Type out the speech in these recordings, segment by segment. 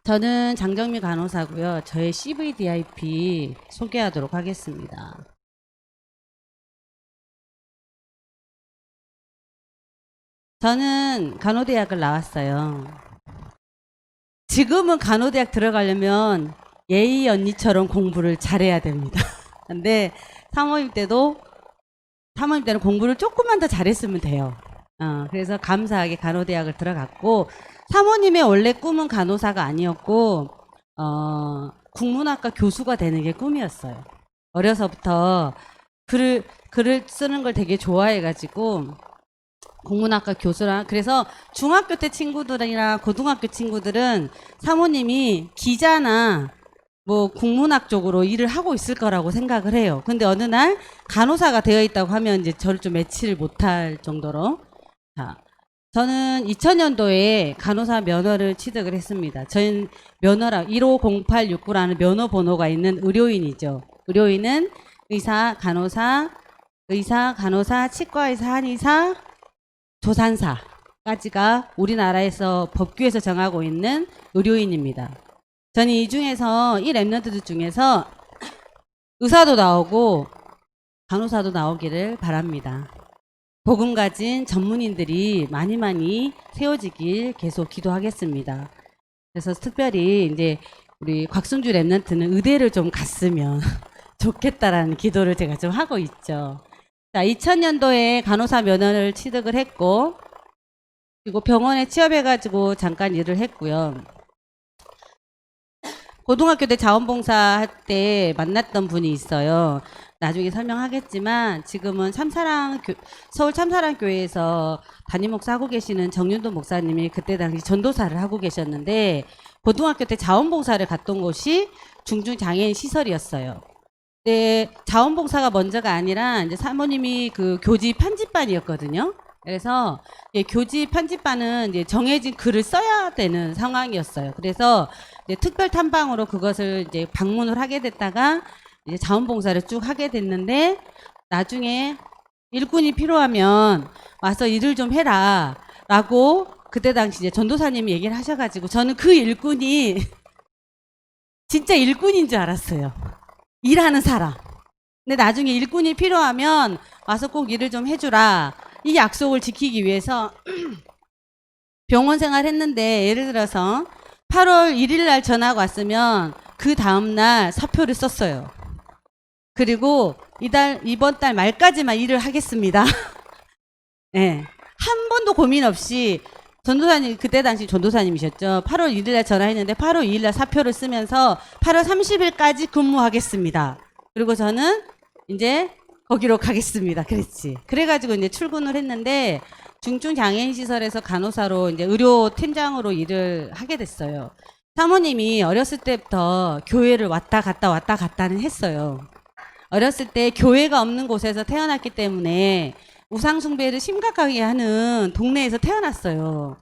저는 장정미 간호사고요. 저의 CVDIP 소개하도록 하겠습니다. 저는 간호대학을 나왔어요. 지금은 간호대학 들어가려면 예희 언니처럼 공부를 잘해야 됩니다. 근데 사모임 때는 공부를 조금만 더 잘했으면 돼요. 그래서 감사하게 간호대학을 들어갔고, 사모님의 원래 꿈은 간호사가 아니었고, 국문학과 교수가 되는 게 꿈이었어요. 어려서부터 글을 쓰는 걸 되게 좋아해가지고, 국문학과 교수랑, 그래서 중학교 때 친구들이나 고등학교 친구들은 사모님이 기자나 뭐 국문학 쪽으로 일을 하고 있을 거라고 생각을 해요. 근데 어느 날 간호사가 되어 있다고 하면 이제 저를 좀 매치를 못할 정도로. 자, 저는 2000년도에 간호사 면허를 취득을 했습니다. 저는 면허라 150869라는 면허 번호가 있는 의료인이죠. 의료인은 의사, 간호사, 치과의사, 한의사, 조산사까지가 우리나라에서 법규에서 정하고 있는 의료인입니다. 저는 이 중에서 이 랩런트들 중에서 의사도 나오고 간호사도 나오기를 바랍니다. 복음 가진 전문인들이 많이 세워지길 계속 기도하겠습니다. 그래서 특별히 이제 우리 곽순주 랩런트는 의대를 좀 갔으면 좋겠다라는 기도를 제가 좀 하고 있죠. 자, 2000년도에 간호사 면허를 취득을 했고, 그리고 병원에 취업해가지고 잠깐 일을 했고요. 고등학교 때 자원봉사 할 때 만났던 분이 있어요. 나중에 설명하겠지만 지금은 서울 참사랑교회에서 담임 목사 하고 계시는 정윤도 목사님이 그때 당시 전도사를 하고 계셨는데, 고등학교 때 자원봉사를 갔던 곳이 중증장애인 시설이었어요. 네, 자원봉사가 먼저가 아니라 이제 사모님이 그 교지 편집반이었거든요. 그래서 교지 편집반은 이제 정해진 글을 써야 되는 상황이었어요. 그래서 이제 특별 탐방으로 그것을 이제 방문을 하게 됐다가 이제 자원봉사를 쭉 하게 됐는데, 나중에 일꾼이 필요하면 와서 일을 좀 해라 라고 그때 당시 이제 전도사님이 얘기를 하셔가지고 저는 그 일꾼이 진짜 일꾼인 줄 알았어요. 일하는 사람. 근데 나중에 일꾼이 필요하면 와서 꼭 일을 좀 해주라. 이 약속을 지키기 위해서 병원 생활 했는데, 예를 들어서 8월 1일 날 전화가 왔으면 그 다음날 사표를 썼어요. 그리고 이번 달 말까지만 일을 하겠습니다. 네. 한 번도 고민 없이 전도사님, 그때 당시 전도사님이셨죠. 8월 1일 날 전화했는데 8월 2일 날 사표를 쓰면서 8월 30일까지 근무하겠습니다. 그리고 저는 이제 거기로 가겠습니다. 그래가지고 이제 출근을 했는데, 중증장애인 시설에서 간호사로 이제 의료팀장으로 일을 하게 됐어요. 사모님이 어렸을 때부터 교회를 왔다 갔다는 했어요. 어렸을 때 교회가 없는 곳에서 태어났기 때문에 우상숭배를 심각하게 하는 동네에서 태어났어요.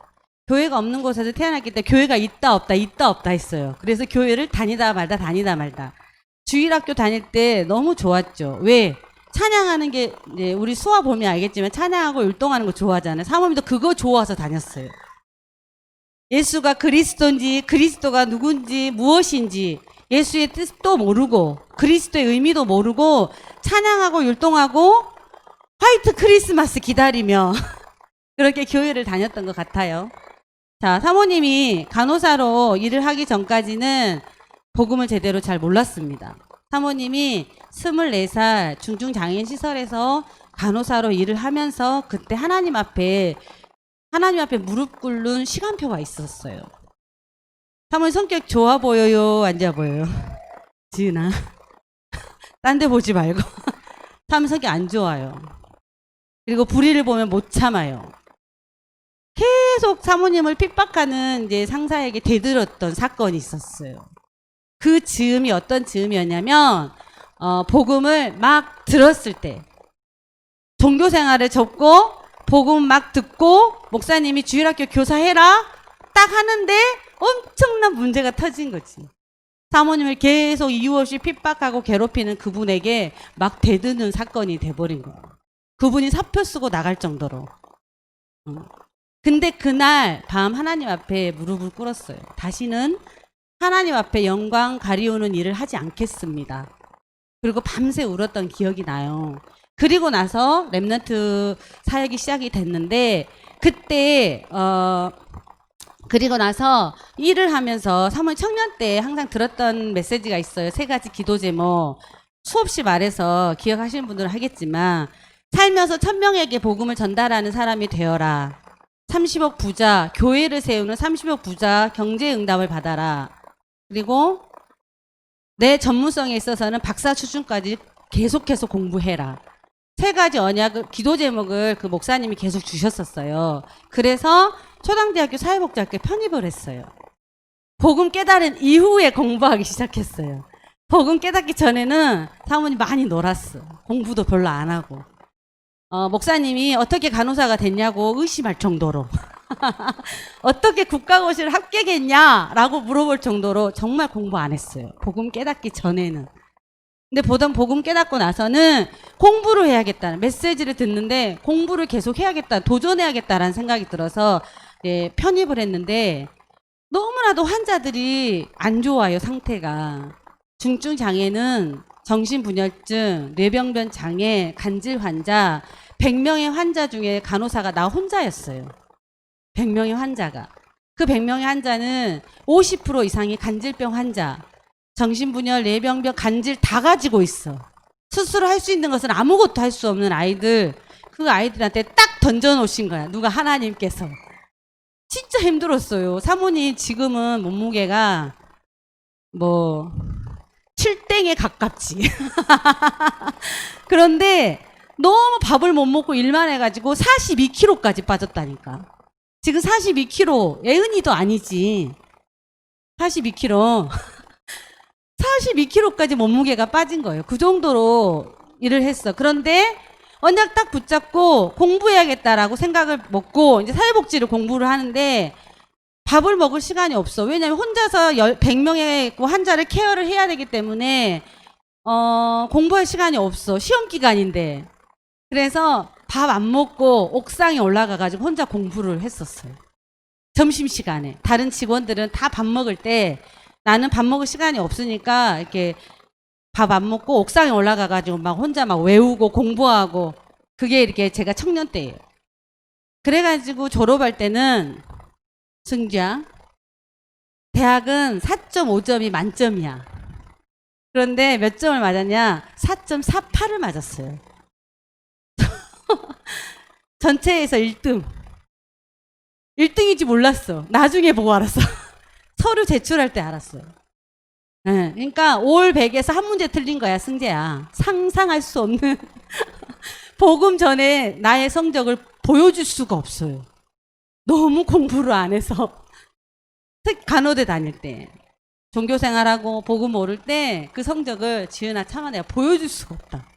교회가 없는 곳에서 태어났기 때문에 교회가 있다 없다 했어요. 그래서 교회를 다니다 말다. 주일학교 다닐 때 너무 좋았죠. 왜? 찬양하는 게, 이제 우리 수화 보면 알겠지만 찬양하고 율동하는 거 좋아하잖아요. 사모님도 그거 좋아서 다녔어요. 예수가 그리스도인지, 그리스도가 누군지, 무엇인지, 예수의 뜻도 모르고, 그리스도의 의미도 모르고, 찬양하고 율동하고, 화이트 크리스마스 기다리며, 그렇게 교회를 다녔던 것 같아요. 자, 사모님이 간호사로 일을 하기 전까지는 복음을 제대로 잘 몰랐습니다. 사모님이 24살 중증장애인 시설에서 간호사로 일을 하면서 그때 하나님 앞에 무릎 꿇는 시간표가 있었어요. 사모님 성격 좋아 보여요? 안 좋아 보여요? 지은아, 딴 데 보지 말고. 사모님 성격 안 좋아요. 그리고 불의를 보면 못 참아요. 계속 사모님을 핍박하는 이제 상사에게 대들었던 사건이 있었어요. 그 즈음이 어떤 즈음이었냐면, 복음을 막 들었을 때, 종교 생활을 접고 복음 막 듣고 목사님이 주일학교 교사해라 딱 하는데 엄청난 문제가 터진 거지. 사모님을 계속 이유 없이 핍박하고 괴롭히는 그분에게 막 대드는 사건이 돼버린 거예요. 그분이 사표 쓰고 나갈 정도로. 근데 그날 밤 하나님 앞에 무릎을 꿇었어요. 다시는 하나님 앞에 영광 가리우는 일을 하지 않겠습니다. 그리고 밤새 울었던 기억이 나요. 그리고 나서 렘넌트 사역이 시작이 됐는데 그때 그리고 나서 일을 하면서 사모님 청년 때 항상 들었던 메시지가 있어요. 3가지 기도 제목. 수없이 말해서 기억하시는 분들은 하겠지만 살면서 1000명에게 복음을 전달하는 사람이 되어라. 30억 부자, 교회를 세우는 30억 부자 경제 응답을 받아라. 그리고 내 전문성에 있어서는 박사 수준까지 계속해서 공부해라. 3가지 언약을, 기도 제목을 그 목사님이 계속 주셨었어요. 그래서 초당대학교 사회복지학교에 편입을 했어요. 복음 깨달은 이후에 공부하기 시작했어요. 복음 깨닫기 전에는 사모님 많이 놀았어. 공부도 별로 안 하고. 목사님이 어떻게 간호사가 됐냐고 의심할 정도로 어떻게 국가고시를 합격했냐라고 물어볼 정도로 정말 공부 안 했어요. 복음 깨닫기 전에는. 근데 보던 복음 깨닫고 나서는 공부를 해야겠다는 메시지를 듣는데 공부를 계속 해야겠다, 도전해야겠다라는 생각이 들어서 편입을 했는데 너무나도 환자들이 안 좋아요. 상태가. 중증 장애는 정신분열증, 뇌병변 장애, 간질 환자 100명의 환자 중에 간호사가 나 혼자였어요. 100명의 환자가. 그 100명의 환자는 50% 이상이 간질병 환자, 정신분열, 뇌병변, 간질 다 가지고 있어. 스스로 할 수 있는 것은 아무것도 할 수 없는 아이들, 그 아이들한테 딱 던져놓으신 거야. 누가 하나님께서. 진짜 힘들었어요. 사모님 지금은 몸무게가 뭐 7땡에 가깝지. 그런데 너무 밥을 못 먹고 일만 해가지고 42kg까지 빠졌다니까. 지금 42kg, 예은이도 아니지. 42kg. 42kg까지 몸무게가 빠진 거예요. 그 정도로 일을 했어. 그런데 언약 딱 붙잡고 공부해야겠다라고 생각을 먹고 이제 사회복지를 공부를 하는데 밥을 먹을 시간이 없어. 왜냐면 혼자서 100명의 환자를 케어를 해야 되기 때문에 공부할 시간이 없어. 시험 기간인데. 그래서 밥 안 먹고 옥상에 올라가가지고 혼자 공부를 했었어요. 점심시간에. 다른 직원들은 다 밥 먹을 때 나는 밥 먹을 시간이 없으니까 이렇게 밥 안 먹고 옥상에 올라가가지고 막 혼자 막 외우고 공부하고 그게 이렇게 제가 청년 때예요. 그래가지고 졸업할 때는 승주야, 대학은 4.5점이 만점이야. 그런데 몇 점을 맞았냐? 4.48을 맞았어요. 전체에서 1등. 1등인지 몰랐어. 나중에 보고 알았어. 서류 제출할 때 알았어요. 네, 그러니까 올 100에서 한 문제 틀린 거야, 승재야. 상상할 수 없는 복음 전에 나의 성적을 보여줄 수가 없어요. 너무 공부를 안 해서. 특히 간호대 다닐 때 종교생활하고 복음 모를 때 그 성적을 지은아 참아 내가 보여줄 수가 없다.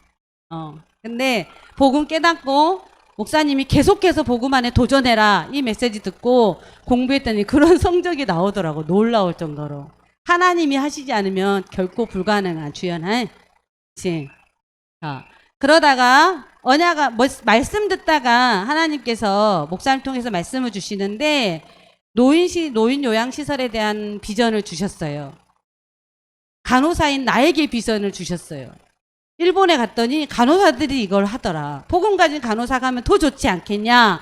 근데 복음 깨닫고 목사님이 계속해서 복음 안에 도전해라 이 메시지 듣고 공부했더니 그런 성적이 나오더라고. 놀라울 정도로. 하나님이 하시지 않으면 결코 불가능한 주연아. 그치? 그러다가 언야가 말씀 듣다가 하나님께서 목사님 통해서 말씀을 주시는데 노인 요양시설에 대한 비전을 주셨어요. 간호사인 나에게 비전을 주셨어요. 일본에 갔더니 간호사들이 이걸 하더라. 복음 가진 간호사가 하면 더 좋지 않겠냐.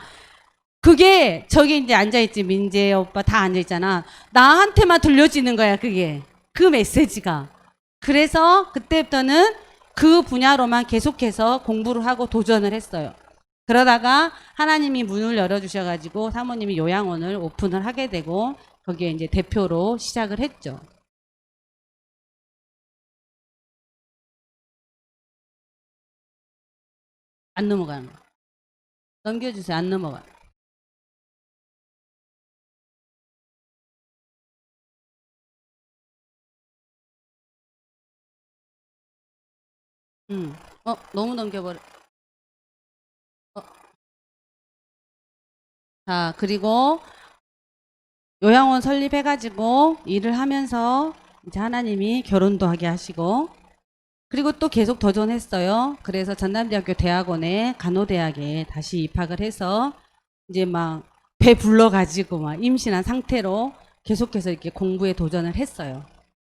그게 저기 이제 앉아있지. 민재 오빠 다 앉아있잖아. 나한테만 들려지는 거야. 그게. 그 메시지가. 그래서 그때부터는 그 분야로만 계속해서 공부를 하고 도전을 했어요. 그러다가 하나님이 문을 열어주셔가지고 사모님이 요양원을 오픈을 하게 되고 거기에 이제 대표로 시작을 했죠. 안 넘어가는 거. 넘겨주세요. 안 넘어가. 너무 넘겨버려. 자, 그리고 요양원 설립해가지고 일을 하면서 이제 하나님이 결혼도 하게 하시고 그리고 또 계속 도전했어요. 그래서 전남대학교 대학원에 간호대학에 다시 입학을 해서 이제 막 배 불러가지고 막 임신한 상태로 계속해서 이렇게 공부에 도전을 했어요.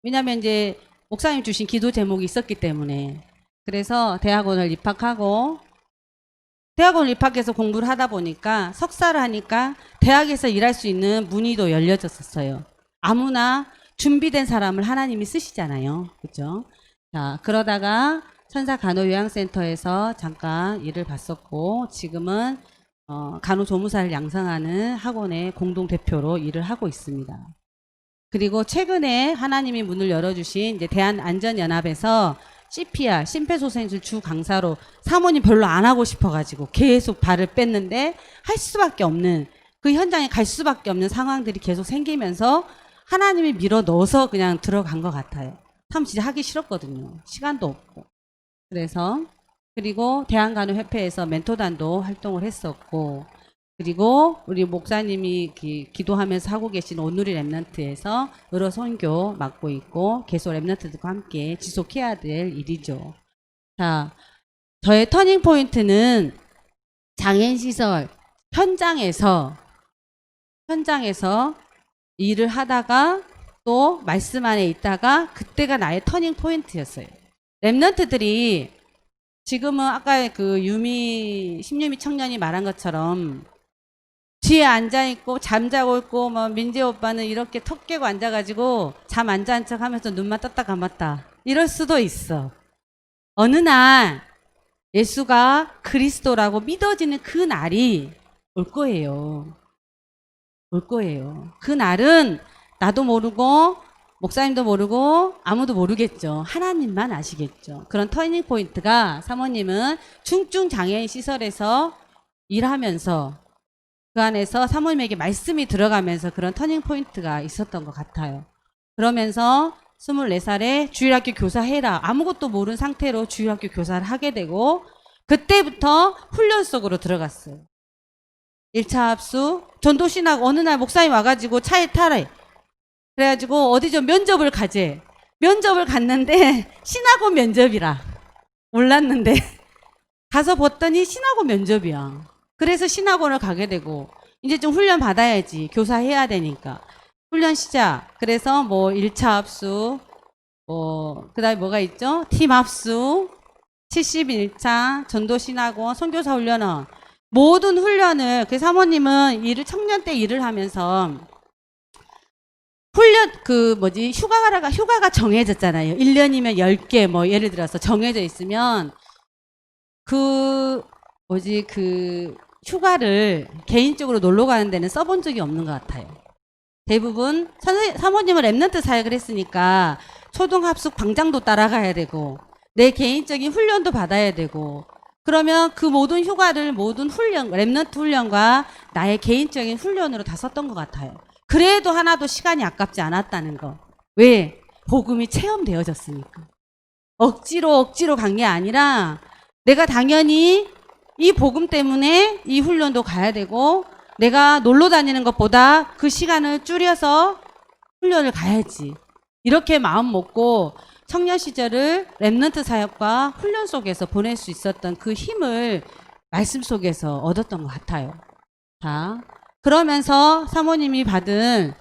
왜냐하면 이제 목사님 주신 기도 제목이 있었기 때문에. 그래서 대학원을 입학하고 대학원을 입학해서 공부를 하다 보니까 석사를 하니까 대학에서 일할 수 있는 문의도 열려졌었어요. 아무나 준비된 사람을 하나님이 쓰시잖아요. 그죠? 자, 그러다가 천사간호요양센터에서 잠깐 일을 봤었고 지금은 간호조무사를 양성하는 학원의 공동대표로 일을 하고 있습니다. 그리고 최근에 하나님이 문을 열어주신 이제 대한안전연합에서 CPR, 심폐소생술 주 강사로 사모님 별로 안 하고 싶어가지고 계속 발을 뺐는데 할 수밖에 없는 그 현장에 갈 수밖에 없는 상황들이 계속 생기면서 하나님이 밀어 넣어서 그냥 들어간 것 같아요. 참 진짜 하기 싫었거든요. 시간도 없고. 그래서 그리고 대한간호협회에서 멘토단도 활동을 했었고 그리고 우리 목사님이 기도하면서 하고 계신 온누리 랩넌트에서 의료 선교 맡고 있고 계속 랩넌트들과 함께 지속해야 될 일이죠. 자, 저의 터닝 포인트는 장애인 시설 현장에서 일을 하다가 또 말씀 안에 있다가 그때가 나의 터닝 포인트였어요. 랩넌트들이 지금은 아까 그 신유미 청년이 말한 것처럼 뒤에 앉아있고 잠자고 있고 뭐 민재 오빠는 이렇게 턱 깨고 앉아가지고 잠 안 잔 척 하면서 눈만 떴다 감았다 이럴 수도 있어. 어느 날 예수가 그리스도라고 믿어지는 그 날이 올 거예요. 올 거예요. 그 날은 나도 모르고 목사님도 모르고 아무도 모르겠죠. 하나님만 아시겠죠. 그런 터닝 포인트가 사모님은 중증 장애인 시설에서 일하면서 그 안에서 사모님에게 말씀이 들어가면서 그런 터닝 포인트가 있었던 것 같아요. 그러면서 24살에 주일학교 교사 해라. 아무것도 모르는 상태로 주일학교 교사를 하게 되고 그때부터 훈련 속으로 들어갔어요. 1차 합수 전도신학 어느 날 목사님 와가지고 차에 타래. 그래가지고 어디 좀 면접을 가재. 면접을 갔는데 신학원 면접이라 몰랐는데 가서 봤더니 신학원 면접이야. 그래서 신학원을 가게 되고 이제 좀 훈련 받아야지. 교사 해야 되니까. 훈련 시작. 그래서 뭐 1차 합수 그다음에 뭐가 있죠? 팀 합수 71차 전도신학원 선교사 훈련원 모든 훈련을 그 사모님은 청년 때 일을 하면서 훈련 휴가가 정해졌잖아요. 1년이면 10개 뭐 예를 들어서 정해져 있으면 휴가를 개인적으로 놀러 가는 데는 써본 적이 없는 것 같아요. 대부분 사모님은 랩넌트 사역을 했으니까 초등합숙 방장도 따라가야 되고 내 개인적인 훈련도 받아야 되고 그러면 그 모든 휴가를 모든 훈련, 랩넌트 훈련과 나의 개인적인 훈련으로 다 썼던 것 같아요. 그래도 하나도 시간이 아깝지 않았다는 거. 왜? 복음이 체험되어졌으니까. 억지로 간 게 아니라 내가 당연히 이 복음 때문에 이 훈련도 가야 되고 내가 놀러 다니는 것보다 그 시간을 줄여서 훈련을 가야지. 이렇게 마음 먹고 청년 시절을 랩넌트 사역과 훈련 속에서 보낼 수 있었던 그 힘을 말씀 속에서 얻었던 것 같아요. 자, 그러면서 사모님이 받은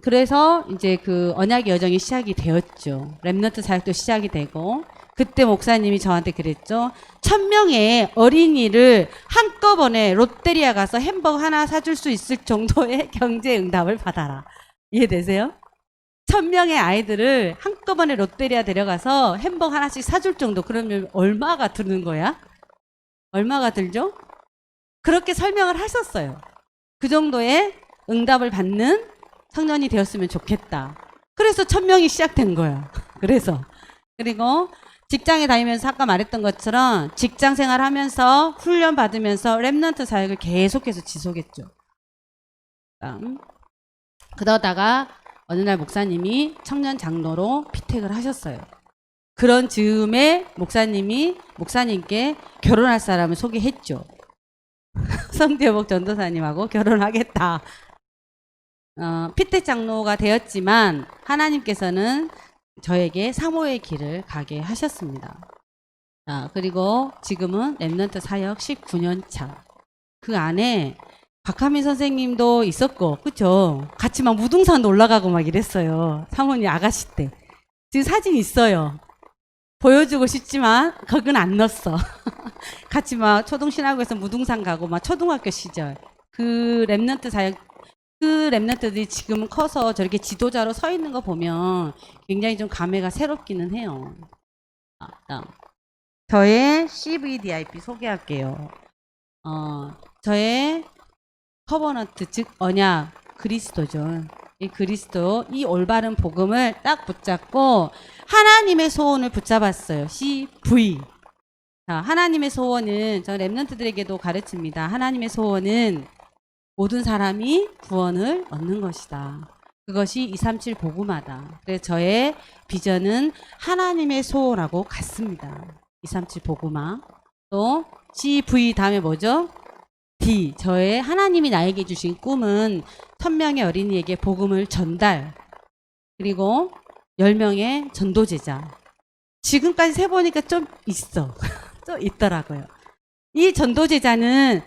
그래서 이제 그 언약의 여정이 시작이 되었죠. 랩넌트 사역도 시작이 되고 그때 목사님이 저한테 그랬죠. 1000명의 어린이를 한꺼번에 롯데리아 가서 햄버거 하나 사줄 수 있을 정도의 경제 응답을 받아라. 이해되세요? 1000명의 아이들을 한꺼번에 롯데리아 데려가서 햄버거 하나씩 사줄 정도. 그러면 얼마가 드는 거야? 얼마가 들죠? 그렇게 설명을 하셨어요. 그 정도의 응답을 받는 청년이 되었으면 좋겠다. 그래서 1000명이 시작된 거야. 그리고 직장에 다니면서 아까 말했던 것처럼 직장 생활하면서 훈련 받으면서 랩넌트 사역을 계속해서 지속했죠. 그러다가 어느 날 목사님이 청년 장로로 피택을 하셨어요. 그런 즈음에 목사님께 결혼할 사람을 소개했죠. 성대복 전도사님하고 결혼하겠다. 피택 장로가 되었지만 하나님께서는 저에게 사모의 길을 가게 하셨습니다. 그리고 지금은 랩넌트 사역 19년 차. 그 안에 박하민 선생님도 있었고, 그쵸? 같이 막 무등산 올라가고 막 이랬어요. 사모님 아가씨 때. 지금 사진 있어요. 보여주고 싶지만, 거긴 안 넣었어. 같이 막 초동신학교에서 무등산 가고, 막 초등학교 시절. 그 랩런트 사역, 그 랩런트들이 지금 커서 저렇게 지도자로 서 있는 거 보면 굉장히 좀 감회가 새롭기는 해요. 다음. 저의 CVDIP 소개할게요. 저의 커버넌트 즉 언약 그리스도죠. 이 그리스도 이 올바른 복음을 딱 붙잡고 하나님의 소원을 붙잡았어요. CV. 자, 하나님의 소원은 저 랩런트들에게도 가르칩니다. 하나님의 소원은 모든 사람이 구원을 얻는 것이다. 그것이 237 복음화다. 그래서 저의 비전은 하나님의 소원하고 같습니다. 237 복음화. 또 CV 다음에 뭐죠? D. 저의 하나님이 나에게 주신 꿈은 1000명의 어린이에게 복음을 전달. 그리고 10명의 전도제자. 지금까지 세보니까 좀 있어. 좀 있더라고요. 이 전도제자는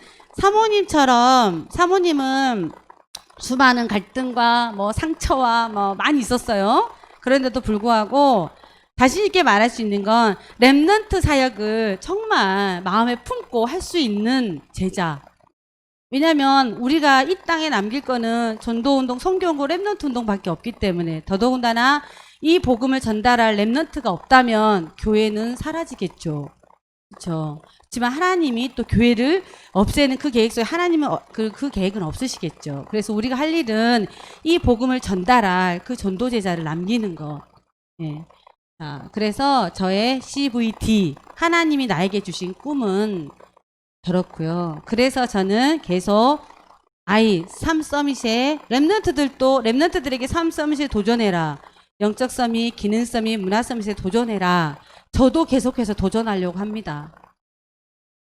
사모님은 수많은 갈등과 뭐 상처와 뭐 많이 있었어요. 그런데도 불구하고 자신 있게 말할 수 있는 건 랩넌트 사역을 정말 마음에 품고 할 수 있는 제자. 왜냐면 우리가 이 땅에 남길 거는 전도운동, 선교운동, 랩넌트 운동밖에 없기 때문에 더더군다나 이 복음을 전달할 랩넌트가 없다면 교회는 사라지겠죠. 그렇죠. 하지만 하나님이 또 교회를 없애는 그 계획 속에 하나님은 그 계획은 없으시겠죠. 그래서 우리가 할 일은 이 복음을 전달할 그 전도 제자를 남기는 거. 예. 자, 그래서 저의 CVD 하나님이 나에게 주신 꿈은 그렇고요. 그래서 저는 계속 삶 서밋에 랩런트들에게 삶 서밋에 도전해라. 영적 서밋, 기능 서밋, 문화 서밋에 도전해라. 저도 계속해서 도전하려고 합니다.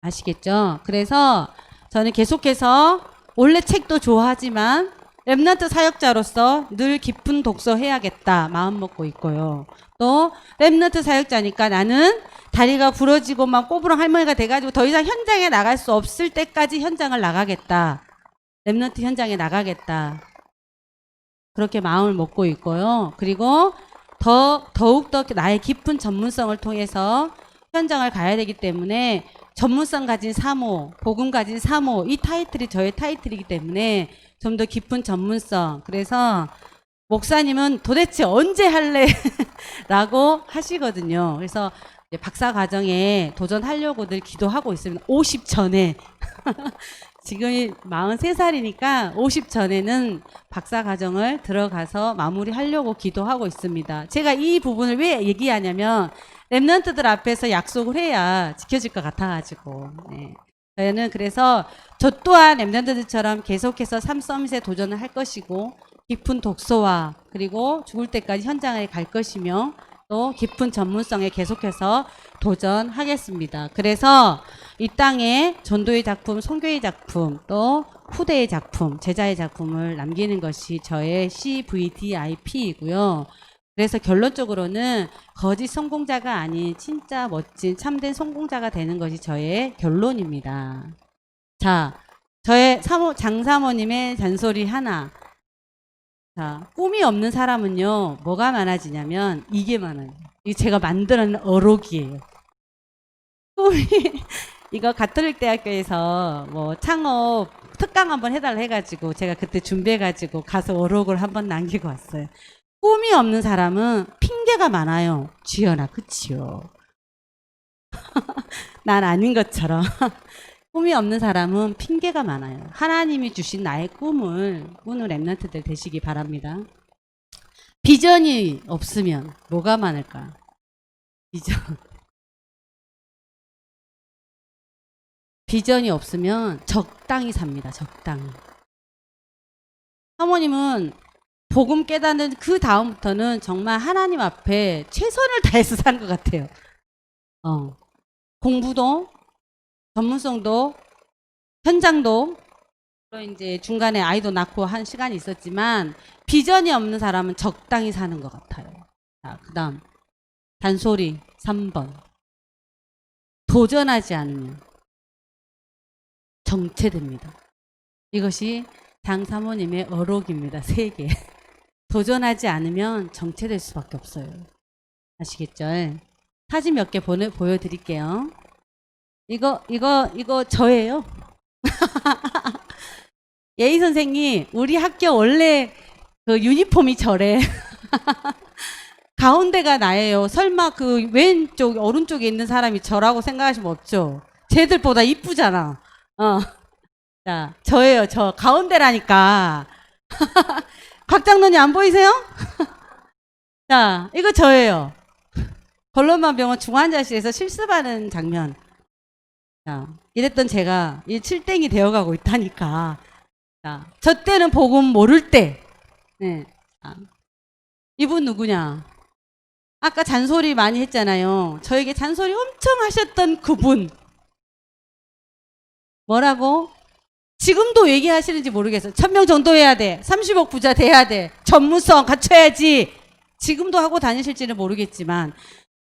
아시겠죠? 그래서 저는 계속해서 원래 책도 좋아하지만 랩런트 사역자로서 늘 깊은 독서 해야겠다 마음 먹고 있고요. 또 랩런트 사역자니까 나는 다리가 부러지고 막 꼬부랑 할머니가 돼가지고 더 이상 현장에 나갈 수 없을 때까지 현장을 나가겠다. 랩런트 현장에 나가겠다. 그렇게 마음을 먹고 있고요. 그리고 더욱더 나의 깊은 전문성을 통해서 현장을 가야 되기 때문에 전문성 가진 사모, 복음 가진 사모, 이 타이틀이 저의 타이틀이기 때문에 좀 더 깊은 전문성. 그래서 목사님은 도대체 언제 할래? 라고 하시거든요. 그래서 박사 과정에 도전하려고 늘 기도하고 있습니다. 50 전에. 지금 43살이니까 50 전에는 박사 과정을 들어가서 마무리하려고 기도하고 있습니다. 제가 이 부분을 왜 얘기하냐면 랩런트들 앞에서 약속을 해야 지켜질 것 같아가지고. 네. 저희는 그래서 저 또한 랩런트들처럼 계속해서 삶 서밋에 도전을 할 것이고 깊은 독서와 그리고 죽을 때까지 현장에 갈 것이며 또 깊은 전문성에 계속해서 도전하겠습니다. 그래서 이 땅에 전도의 작품, 선교의 작품, 또 후대의 작품, 제자의 작품을 남기는 것이 저의 CVDIP이고요. 그래서 결론적으로는 거짓 성공자가 아닌 진짜 멋진 참된 성공자가 되는 것이 저의 결론입니다. 자, 저의 장사모님의 잔소리 하나. 자, 꿈이 없는 사람은요, 뭐가 많아지냐면 이게 많아요. 이게 제가 만들어낸 어록이에요. 꿈이 이거 가톨릭 대학교에서 뭐 창업 특강 한번 해달라 해가지고 제가 그때 준비해가지고 가서 어록을 한번 남기고 왔어요. 꿈이 없는 사람은 핑계가 많아요. 주연아, 그치요? 난 아닌 것처럼. 꿈이 없는 사람은 핑계가 많아요. 하나님이 주신 나의 꿈을 꾸는 랩런트들 되시기 바랍니다. 비전이 없으면 뭐가 많을까? 비전이 없으면 적당히 삽니다. 적당히. 사모님은 복음 깨닫는 그 다음부터는 정말 하나님 앞에 최선을 다해서 사는 것 같아요. 공부도, 전문성도, 현장도, 이제 중간에 아이도 낳고 한 시간이 있었지만 비전이 없는 사람은 적당히 사는 것 같아요. 자, 그 다음 단소리 3번. 도전하지 않으면 정체됩니다. 이것이 장 사모님의 어록입니다. 3개. 도전하지 않으면 정체될 수밖에 없어요. 아시겠죠? 사진 몇 개 보여드릴게요. 이거 저예요. 예희 선생님, 우리 학교 원래 그 유니폼이 저래. 가운데가 나예요. 설마 그 왼쪽, 오른쪽에 있는 사람이 저라고 생각하시면 없죠? 쟤들보다 이쁘잖아. 자, 저예요. 저 가운데라니까. 곽장로님 안 보이세요? 자, 이거 저예요. 걸론만병원 중환자실에서 실습하는 장면. 자, 이랬던 제가 이 칠땡이 되어가고 있다니까. 자, 저 때는 복음 모를 때. 네. 자, 이분 누구냐? 아까 잔소리 많이 했잖아요. 저에게 잔소리 엄청 하셨던 그분. 뭐라고? 지금도 얘기하시는지 모르겠어요. 1000명 정도 해야 돼. 30억 부자 돼야 돼. 전문성 갖춰야지. 지금도 하고 다니실지는 모르겠지만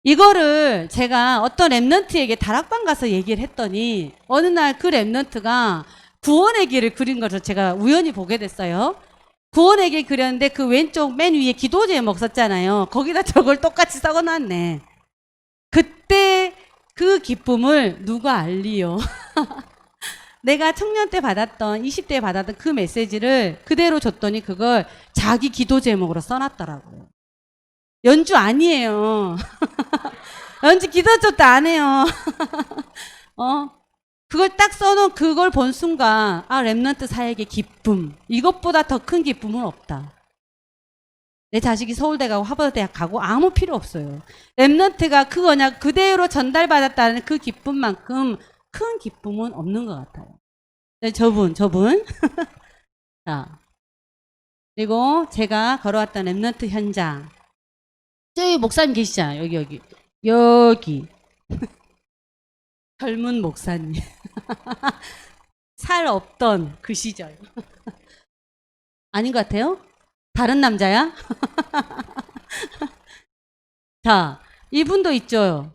이거를 제가 어떤 랩런트에게 다락방 가서 얘기를 했더니 어느 날 그 랩런트가 구원의 길을 그린 것을 제가 우연히 보게 됐어요. 구원의 길 그렸는데 그 왼쪽 맨 위에 기도 제목 썼잖아요. 거기다 저걸 똑같이 써놨네. 그때 그 기쁨을 누가 알리요? 내가 청년 때 받았던 20대에 받았던 그 메시지를 그대로 줬더니 그걸 자기 기도 제목으로 써놨더라고요. 연주 아니에요. 연주 기도 쪽도 안 해요. 그걸 딱 써놓은 그걸 본 순간 아 랩런트 사역의 기쁨 이것보다 더 큰 기쁨은 없다. 내 자식이 서울대 가고 하버드대학 가고 아무 필요 없어요. 랩런트가 그 언약 그대로 전달받았다는 그 기쁨만큼 큰 기쁨은 없는 것 같아요. 네, 저분. 자, 그리고 제가 걸어왔던 랩런트 현장. 저기 목사님 계시잖아요. 여기. 젊은 목사님. 살 없던 그 시절. 아닌 것 같아요? 다른 남자야? 자, 이분도 있죠.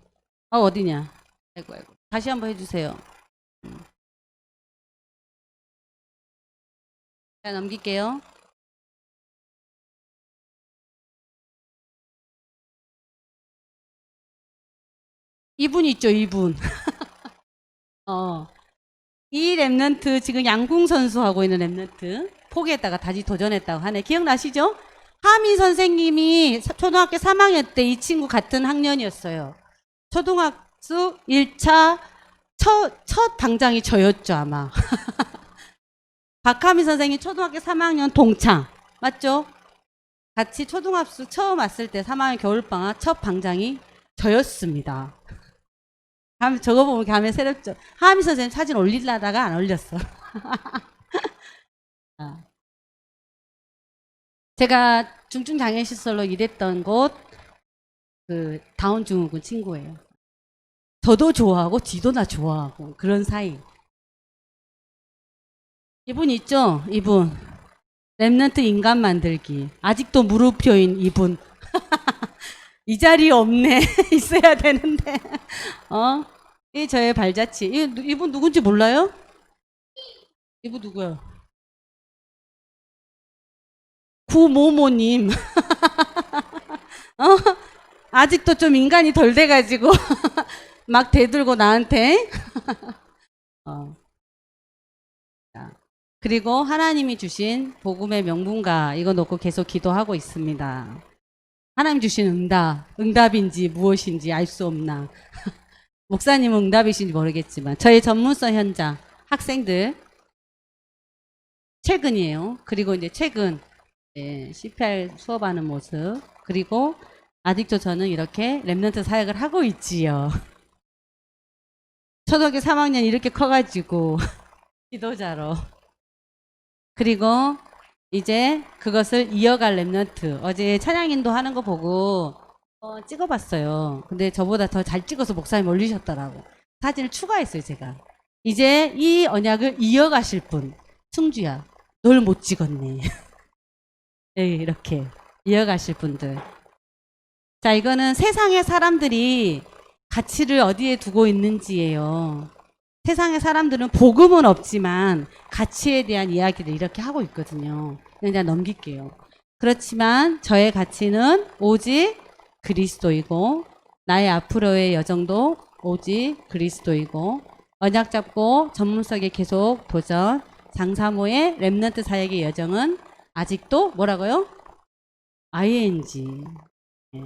어디냐? 아이고. 다시 한번 해주세요. 자, 넘길게요. 이분 있죠, 이분. 이 랩런트 지금 양궁 선수 하고 있는 랩런트 포기했다가 다시 도전했다고 하네. 기억나시죠? 하미 선생님이 초등학교 3학년 때 이 친구 같은 학년이었어요. 초등학교 1차 첫 당장이 저였죠 아마. 박하미 선생님 초등학교 3학년 동창 맞죠? 같이 초등학교 처음 왔을 때 3학년 겨울방학 첫 방장이 저였습니다. 저거 보면 감회 새롭죠. 하미 선생님 사진 올리려다가 안 올렸어. 제가 중증장애시설로 일했던 곳 그 다운증후군 친구예요. 저도 좋아하고 지도 나 좋아하고 그런 사이. 이분 있죠? 이분. 랩런트 인간 만들기. 아직도 무릎표인 이분. 이 자리에 없네. 있어야 되는데. 이 저의 발자취. 이분 누군지 몰라요? 이분 누구야? 구모모님. 아직도 좀 인간이 덜 돼가지고 막 대들고 나한테. 그리고 하나님이 주신 복음의 명분가 이거 놓고 계속 기도하고 있습니다. 하나님 주신 응답인지 무엇인지 알 수 없나. 목사님은 응답이신지 모르겠지만 저의 전문성 현장 학생들 최근이에요. 그리고 이제 최근 CPR 수업하는 모습 그리고 아직도 저는 이렇게 랩런트 사역을 하고 있지요. 초등학교 3학년 이렇게 커가지고 지도자로 그리고 이제 그것을 이어갈 랩런트 어제 찬양인도 하는 거 보고 찍어봤어요. 근데 저보다 더 잘 찍어서 목사님 올리셨더라고. 사진을 추가했어요 제가. 이제 이 언약을 이어가실 분 승주야 널 못 찍었네. 네, 이렇게 이어가실 분들. 자 이거는 세상의 사람들이 가치를 어디에 두고 있는지예요. 세상의 사람들은 복음은 없지만 가치에 대한 이야기를 이렇게 하고 있거든요. 그냥 넘길게요. 그렇지만 저의 가치는 오직 그리스도이고 나의 앞으로의 여정도 오직 그리스도이고 언약 잡고 전문성에 계속 도전 장사모의 렘넌트 사역의 여정은 아직도 뭐라고요? ing. 네.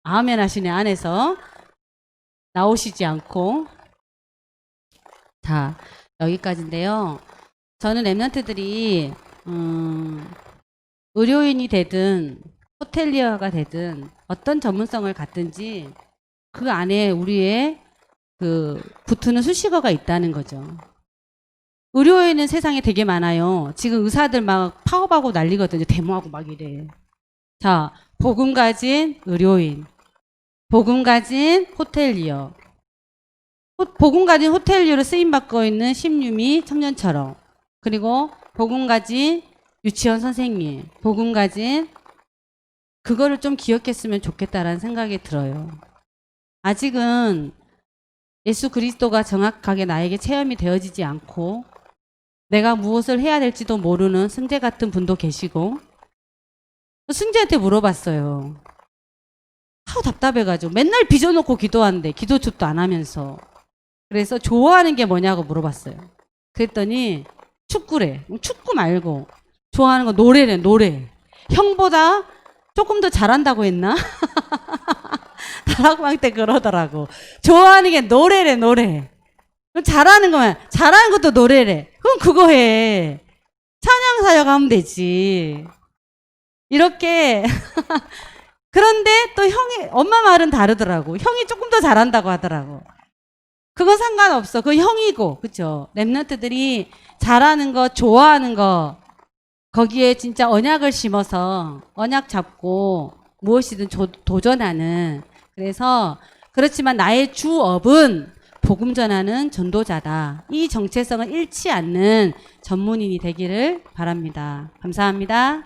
아멘 하시네 안에서 나오시지 않고 자 여기까지인데요. 저는 렘넌트들이 의료인이 되든 호텔리어가 되든 어떤 전문성을 갖든지 그 안에 우리의 그 붙는 수식어가 있다는 거죠. 의료인은 세상에 되게 많아요. 지금 의사들 막 파업하고 난리거든요. 데모하고 막 이래. 자, 복음 가진 의료인, 복음 가진 호텔리어, 복음 가진 호텔리어로 쓰임받고 있는 심유미 청년처럼, 그리고 복음 가진 유치원 선생님, 복음 가진 그거를 좀 기억했으면 좋겠다라는 생각이 들어요. 아직은 예수 그리스도가 정확하게 나에게 체험이 되어지지 않고 내가 무엇을 해야 될지도 모르는 승재 같은 분도 계시고 승재한테 물어봤어요. 아우 답답해가지고 맨날 빚어놓고 기도하는데 기도첩도 안 하면서 그래서 좋아하는 게 뭐냐고 물어봤어요. 그랬더니 축구래. 축구 말고 좋아하는 거 노래래. 노래. 형보다 조금 더 잘한다고 했나? 다락방 때 그러더라고. 좋아하는 게 노래래. 노래. 그럼 잘하는 거면 잘하는 것도 노래래. 그럼 그거 해. 찬양 사역 하면 되지. 이렇게 그런데 또 형이 엄마 말은 다르더라고. 형이 조금 더 잘한다고 하더라고. 그건 상관없어. 그건 형이고, 그쵸? 랩런트들이 잘하는 거, 좋아하는 거, 거기에 진짜 언약을 심어서 언약 잡고 무엇이든 도전하는. 그래서 그렇지만 나의 주업은 복음 전하는 전도자다. 이 정체성을 잃지 않는 전문인이 되기를 바랍니다. 감사합니다.